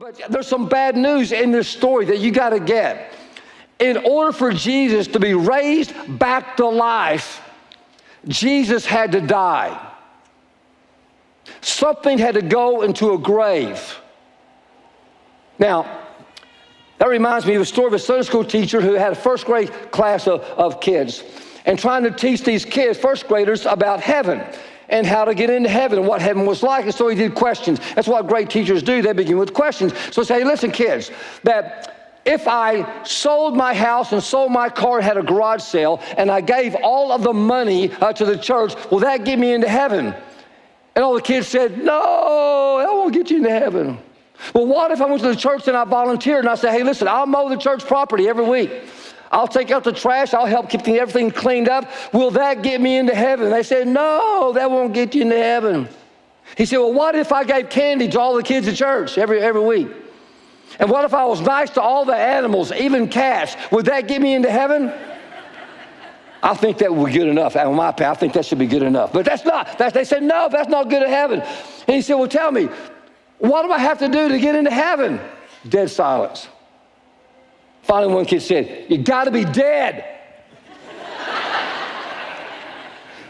But there's some bad news in this story that you got to get. In order for Jesus to be raised back to life, Jesus had to die. Something had to go into a grave. Now, that reminds me of a story of a Sunday school teacher who had a first grade class of kids and trying to teach these kids, first graders, about heaven and how to get into heaven and what heaven was like. And so he did questions. That's what great teachers do. They begin with questions. So say, hey, listen, kids, that if I sold my house and sold my car and had a garage sale and I gave all of the money to the church, will that get me into heaven? And all the kids said, no, that won't get you into heaven. Well, what if I went to the church and I volunteered and I said, hey, listen, I'll mow the church property every week. I'll take out the trash. I'll help keep everything cleaned up. Will that get me into heaven? They said, no, that won't get you into heaven. He said, well, what if I gave candy to all the kids at church every week? And what if I was nice to all the animals, even cats? Would that get me into heaven? I think that would be good enough. On my part, I think that should be good enough. But that's not. They said, no, that's not good in heaven. And he said, well, tell me, what do I have to do to get into heaven? Dead silence. Finally, one kid said, you got to be dead.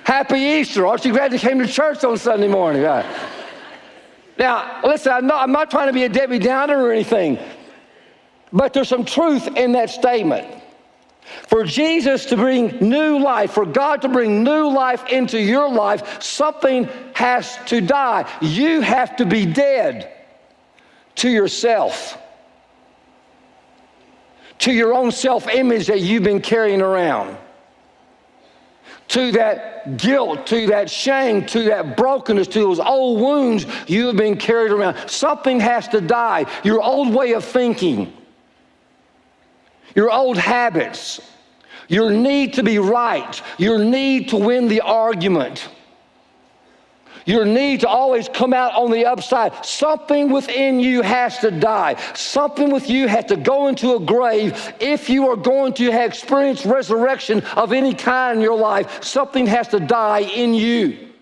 Happy Easter. Aren't you glad you came to church on Sunday morning? Right. Now, listen, I'm not trying to be a Debbie Downer or anything, but there's some truth in that statement. For Jesus to bring new life, for God to bring new life into your life, something has to die. You have to be dead to yourself, to your own self-image that you've been carrying around, to that guilt, to that shame, to that brokenness, to those old wounds you have been carried around. Something has to die. Your old way of thinking, your old habits, your need to be right, your need to win the argument, your need to always come out on the upside. Something within you has to die. Something with you has to go into a grave. If you are going to experience resurrection of any kind in your life, something has to die in you.